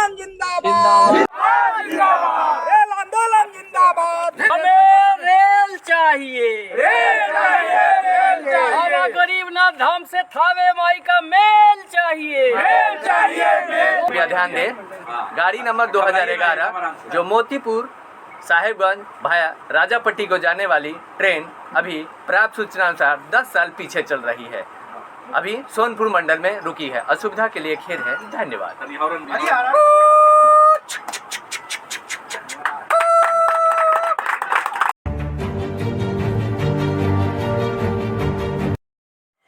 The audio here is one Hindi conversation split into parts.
आंदोलन जिंदाबाद, रेल आंदोलन जिंदाबाद। हमें रेल चाहिए, हमारा गरीब नाथ धाम से थावे माई का मेल चाहिए। ध्यान दें, गाड़ी नंबर 2011 जो मोतीपुर साहेबगंज भाया राजापट्टी को जाने वाली ट्रेन अभी प्राप्त सूचना अनुसार 10 साल पीछे चल रही है। अभी सोनपुर मंडल में रुकी है। असुविधा के लिए खेद है। धन्यवाद।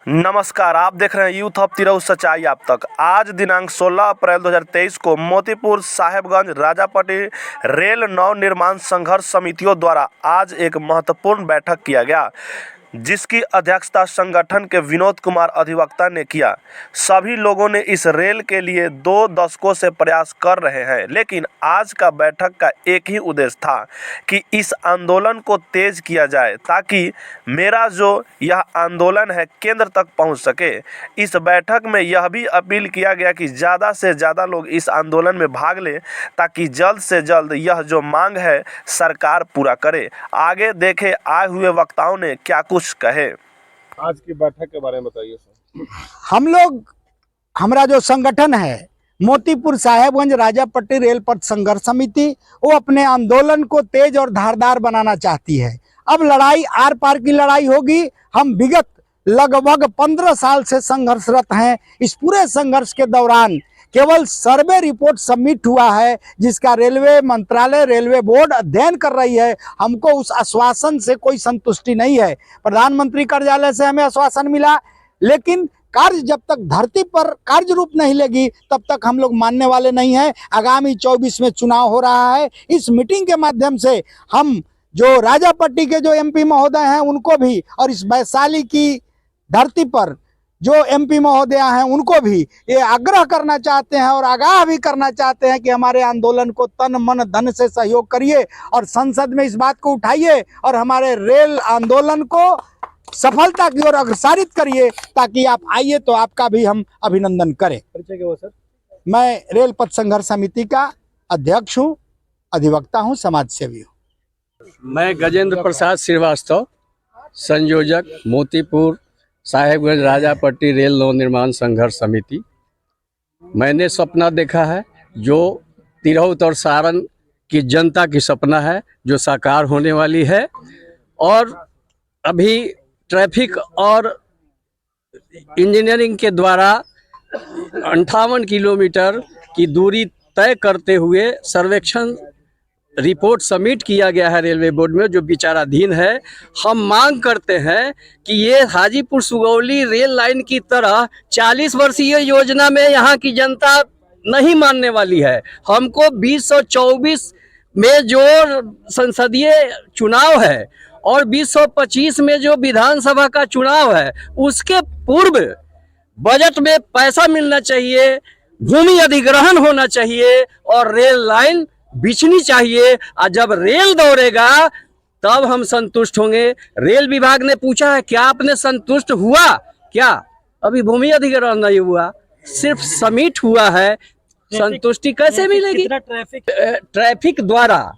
नमस्कार, आप देख रहे हैं यूथ ऑफ तिरहुत सच्चाई आप तक। आज दिनांक 16 अप्रैल 2023 को मोतीपुर साहेबगंज राजापट्टी रेल नव निर्माण संघर्ष समितियों द्वारा आज एक महत्वपूर्ण बैठक किया गया, जिसकी अध्यक्षता संगठन के विनोद कुमार अधिवक्ता ने किया। सभी लोगों ने इस रेल के लिए 2 दशकों से प्रयास कर रहे हैं, लेकिन आज का बैठक का एक ही उद्देश्य था कि इस आंदोलन को तेज किया जाए ताकि मेरा जो यह आंदोलन है केंद्र तक पहुंच सके। इस बैठक में यह भी अपील किया गया कि ज़्यादा से ज़्यादा लोग इस आंदोलन में भाग लें ताकि जल्द से जल्द यह जो मांग है सरकार पूरा करे। आगे देखे आए हुए वक्ताओं ने क्या कुछ कहे। आज की बैठक के बारे में बताइए सर। हम लोग, हमारा जो संगठन है मोतीपुर साहेबगंज राजापट्टी रेल पथ संघर्ष समिति, वो अपने आंदोलन को तेज और धारदार बनाना चाहती है। अब लड़ाई आर पार की लड़ाई होगी। हम विगत लगभग 15 साल से संघर्षरत हैं। इस पूरे संघर्ष के दौरान केवल सर्वे रिपोर्ट सबमिट हुआ है, जिसका रेलवे मंत्रालय, रेलवे बोर्ड अध्ययन कर रही है। हमको उस आश्वासन से कोई संतुष्टि नहीं है। प्रधानमंत्री कार्यालय से हमें आश्वासन मिला, लेकिन कार्य जब तक धरती पर कार्य रूप नहीं लेगी तब तक हम लोग मानने वाले नहीं हैं। आगामी 24 में चुनाव हो रहा है। इस मीटिंग के माध्यम से हम जो राजापट्टी के जो एमपी महोदय हैं उनको भी, और इस वैशाली की धरती पर जो एमपी महोदय हैं उनको भी ये आग्रह करना चाहते हैं और आगाह भी करना चाहते हैं कि हमारे आंदोलन को तन मन धन से सहयोग करिए और संसद में इस बात को उठाइए और हमारे रेल आंदोलन को सफलता की ओर अग्रसरित करिए, ताकि आप आइए तो आपका भी हम अभिनंदन करें। परिचय क्या हुआ सर? मैं रेल पथ संघर्ष समिति का अध्यक्ष हूँ, अधिवक्ता हूँ, समाज सेवी हूँ। मैं गजेंद्र प्रसाद श्रीवास्तव, संयोजक मोतीपुर साहेबगंज राजापट्टी रेल नव निर्माण संघर्ष समिति। मैंने सपना देखा है जो तिरहुत और सारण की जनता की सपना है, जो साकार होने वाली है। और अभी ट्रैफिक और इंजीनियरिंग के द्वारा 58 किलोमीटर की दूरी तय करते हुए सर्वेक्षण रिपोर्ट सबमिट किया गया है रेलवे बोर्ड में, जो विचाराधीन है। हम मांग करते हैं कि ये हाजीपुर सुगौली रेल लाइन की तरह 40 वर्षीय योजना में यहाँ की जनता नहीं मानने वाली है। हमको 2024 में जो संसदीय चुनाव है और 2025 में जो विधानसभा का चुनाव है, उसके पूर्व बजट में पैसा मिलना चाहिए, भूमि अधिग्रहण होना चाहिए और रेल लाइन बिछनी चाहिए। और जब रेल दौड़ेगा तब हम संतुष्ट होंगे। रेल विभाग ने पूछा है क्या आपने संतुष्ट हुआ? क्या अभी भूमि अधिग्रहण नहीं हुआ, सिर्फ सबमिट हुआ है। संतुष्टि कैसे मिलेगी? ट्रैफिक द्वारा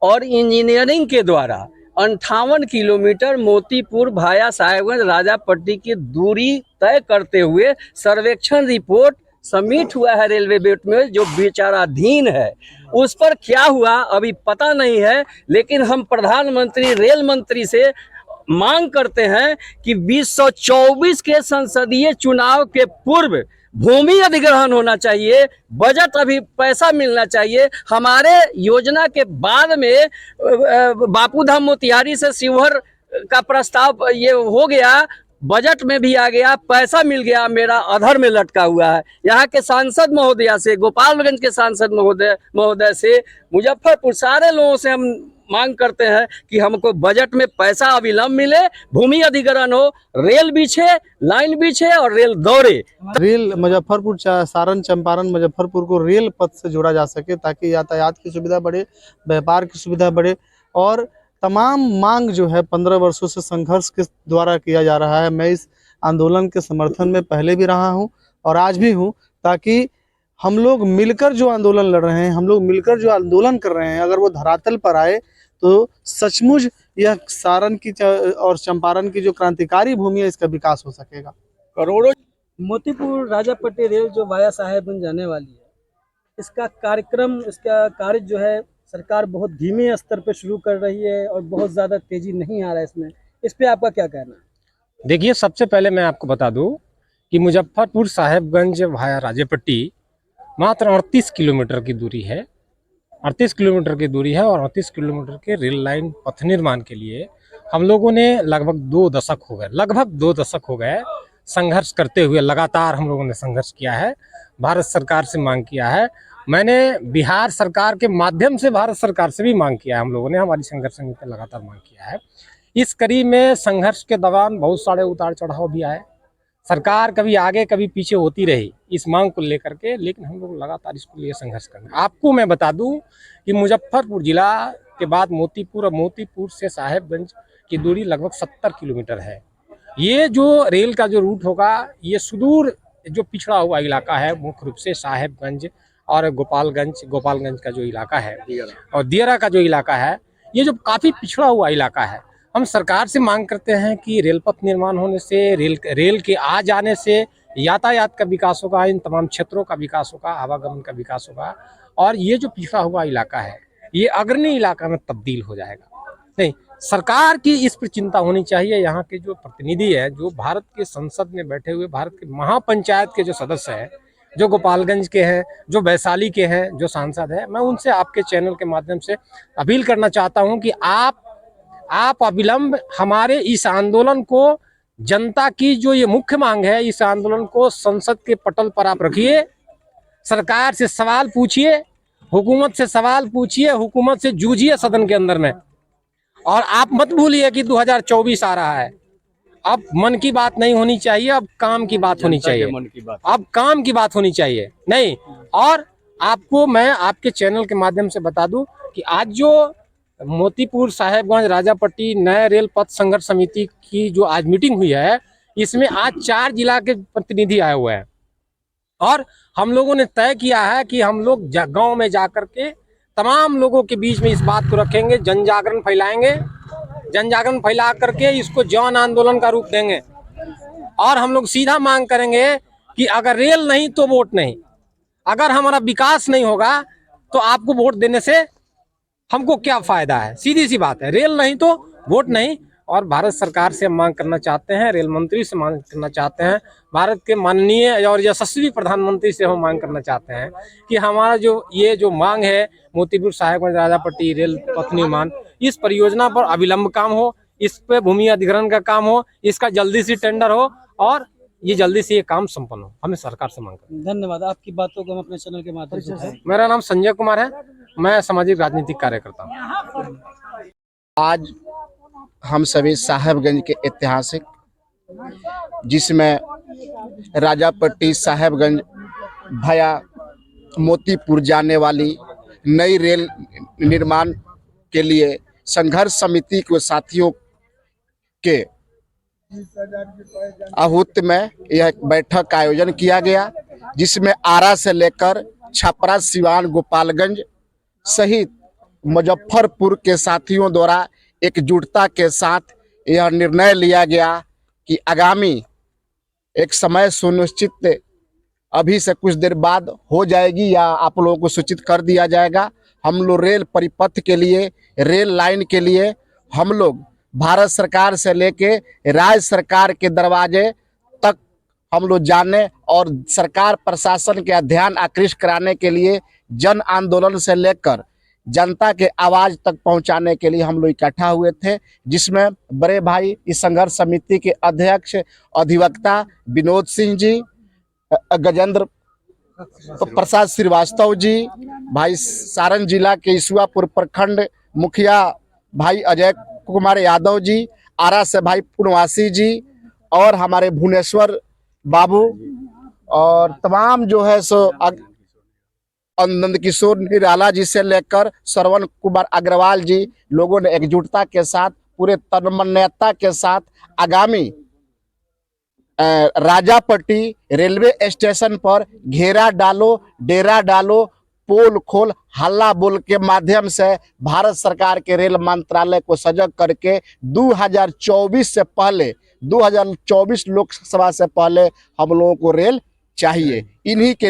और इंजीनियरिंग के द्वारा 58 किलोमीटर मोतीपुर भाया साहेबगंज राजापट्टी की दूरी तय करते हुए सर्वेक्षण रिपोर्ट सबमिट हुआ है रेलवे बोर्ड में, जो विचाराधीन है। उस पर क्या हुआ अभी पता नहीं है, लेकिन हम प्रधानमंत्री रेल मंत्री से मांग करते हैं कि 2024 के संसदीय चुनाव के पूर्व भूमि अधिग्रहण होना चाहिए, बजट अभी पैसा मिलना चाहिए। हमारे योजना के बाद में बापूधाम मोतिहारी से शिवहर का प्रस्ताव ये हो गया, बजट में भी आ गया, पैसा मिल गया, मेरा अधर में लटका हुआ है। यहाँ के सांसद महोदया से, गोपालगंज के सांसद महोदय से, मुजफ्फरपुर, सारे लोगों से हम मांग करते हैं कि हमको बजट में पैसा अविलंब मिले, भूमि अधिग्रहण हो, रेल बिछे, लाइन बिछे और रेल दौड़े। रेल मुजफ्फरपुर, सारण, चंपारण, मुजफ्फरपुर को रेल पथ से जोड़ा जा सके ताकि यातायात की सुविधा बढ़े, व्यापार की सुविधा बढ़े और तमाम मांग जो है 15 वर्षों से संघर्ष के द्वारा किया जा रहा है। मैं इस आंदोलन के समर्थन में पहले भी रहा हूं और आज भी हूं, ताकि हम लोग मिलकर जो आंदोलन लड़ रहे हैं, हम लोग मिलकर जो आंदोलन कर रहे हैं, अगर वो धरातल पर आए तो सचमुच यह सारण की और चंपारण की जो क्रांतिकारी भूमि है, इसका विकास हो सकेगा। करोड़ों मोतीपुर राजापट्टी रेल जो वाया साहेबगंज जाने वाली है, इसका कार्यक्रम, इसका कार्य जो है सरकार बहुत धीमे स्तर पर शुरू कर रही है और बहुत ज़्यादा तेजी नहीं आ रहा है इसमें। इस पे आपका क्या कहना है? देखिए, सबसे पहले मैं आपको बता दूं कि मुजफ्फरपुर साहेबगंज वाया राजापट्टी मात्र 38 किलोमीटर की दूरी है। 38 किलोमीटर की दूरी है और 38 किलोमीटर के रेल लाइन पथ निर्माण के लिए हम लोगों ने लगभग 2 दशक हो गए संघर्ष करते हुए। लगातार हम लोगों ने संघर्ष किया है, भारत सरकार से मांग किया है। मैंने बिहार सरकार के माध्यम से भारत सरकार से भी मांग किया है। हम लोगों ने, हमारी संघर्ष समिति ने लगातार मांग किया है। इस कड़ी में संघर्ष के दौरान बहुत सारे उतार चढ़ाव भी आए। सरकार कभी आगे कभी पीछे होती रही इस मांग को लेकर के, लेकिन हम लोग लगातार इसको लिए संघर्ष कर रहे हैं। आपको मैं बता दूं कि मुजफ्फरपुर जिला के बाद मोतीपुर और मोतीपुर से साहेबगंज की दूरी लगभग 70 किलोमीटर है। ये जो रेल का जो रूट होगा, ये सुदूर जो पिछड़ा हुआ इलाका है, मुख्य रूप से साहेबगंज और गोपालगंज का जो इलाका है और दियरा का जो इलाका है, ये जो काफ़ी पिछड़ा हुआ इलाका है। हम सरकार से मांग करते हैं कि रेल पथ निर्माण होने से, रेल के आ जाने से यातायात का विकास होगा, इन तमाम क्षेत्रों का विकास होगा, आवागमन का विकास होगा और ये जो पिछड़ा हुआ इलाका है, ये अग्रणी इलाका में तब्दील हो जाएगा। नहीं, सरकार की इस पर चिंता होनी चाहिए। यहाँ के जो प्रतिनिधि है, जो भारत के संसद में बैठे हुए भारत के महापंचायत के जो सदस्य हैं, जो गोपालगंज के हैं, जो वैशाली के हैं, जो सांसद हैं, मैं उनसे आपके चैनल के माध्यम से अपील करना चाहता हूँ कि आप अविलंब हमारे इस आंदोलन को, जनता की जो ये मुख्य मांग है, इस आंदोलन को संसद के पटल पर आप रखिए। सरकार से सवाल पूछिए, हुकूमत से सवाल पूछिए, हुकूमत से जूझिए सदन के अंदर में। और आप मत भूलिए कि 2024 आ रहा है। अब मन की बात नहीं होनी चाहिए, अब काम की बात होनी चाहिए। अब काम की बात होनी चाहिए नहीं। और आपको मैं आपके चैनल के माध्यम से बता दूं कि आज जो मोतीपुर साहेबगंज राजापट्टी नए रेल पथ संघर्ष समिति की जो आज मीटिंग हुई है, इसमें आज 4 जिला के प्रतिनिधि आए हुए हैं और हम लोगों ने तय किया है कि हम लोग गांव में जाकर के तमाम लोगों के बीच में इस बात को रखेंगे, जन जागरण फैलाएंगे, जन जागरण फैला करके इसको जन आंदोलन का रूप देंगे। और हम लोग सीधा मांग करेंगे कि अगर रेल नहीं तो वोट नहीं, अगर हमारा विकास नहीं होगा तो आपको वोट देने से हमको क्या फायदा है। सीधी सी बात है, रेल नहीं तो वोट नहीं। और भारत सरकार से हम मांग करना चाहते हैं, रेल मंत्री से मांग करना चाहते हैं, भारत के माननीय और यशस्वी प्रधानमंत्री से हम मांग करना चाहते हैं कि हमारा जो मांग है मोतीपुर साहेबगंज राजापट्टी रेल पथ निर्माण, इस परियोजना पर अविलंब काम हो, इस पे भूमि अधिग्रहण का काम हो, इसका जल्दी से टेंडर हो और ये जल्दी से ये काम संपन्न हो। हमें सरकार से मांग करते हैं। धन्यवाद। आपकी बातों को हम अपने चैनल के माध्यम से उठाएं। मेरा नाम संजय कुमार है, मैं सामाजिक राजनीतिक कार्यकर्ता हूँ। आज हम सभी साहेबगंज के ऐतिहासिक, जिसमें राजापट्टी साहेबगंज भया मोतीपुर जाने वाली नई रेल निर्माण के लिए संघर्ष समिति के साथियों के आहूत में यह बैठक का आयोजन किया गया, जिसमें आरा से लेकर छपरा, सिवान, गोपालगंज सहित मुजफ्फरपुर के साथियों द्वारा एकजुटता के साथ यह निर्णय लिया गया कि आगामी एक समय सुनिश्चित अभी से कुछ देर बाद हो जाएगी या आप लोगों को सूचित कर दिया जाएगा। हम लोग रेल परिपथ के लिए, रेल लाइन के लिए हम लोग भारत सरकार से लेके राज्य सरकार के दरवाजे तक हम लोग जाने और सरकार प्रशासन का ध्यान आकृष्ट कराने के लिए जन आंदोलन से लेकर जनता के आवाज तक पहुंचाने के लिए हम लोग इकट्ठा हुए थे, जिसमें बड़े भाई इस संघर्ष समिति के अध्यक्ष अधिवक्ता विनोद सिंह जी, गजेंद्र प्रसाद श्रीवास्तव जी, भाई सारण जिला के ईसुआपुर प्रखंड मुखिया भाई अजय कुमार यादव जी, आरा से भाई पूर्णवासी जी और हमारे भुवनेश्वर बाबू और तमाम जो है सो नंद किशोर निराला जी से लेकर श्रवण कुमार अग्रवाल जी, लोगों ने एकजुटता के साथ पूरे तन्मयता के साथ आगामी राजापट्टी रेलवे स्टेशन पर घेरा डालो, डेरा डालो, पोल खोल, हल्ला बोल के माध्यम से भारत सरकार के रेल मंत्रालय को सजग करके 2024 से पहले 2024 लोकसभा से पहले हम लोगों को रेल चाहिए। इन्हीं के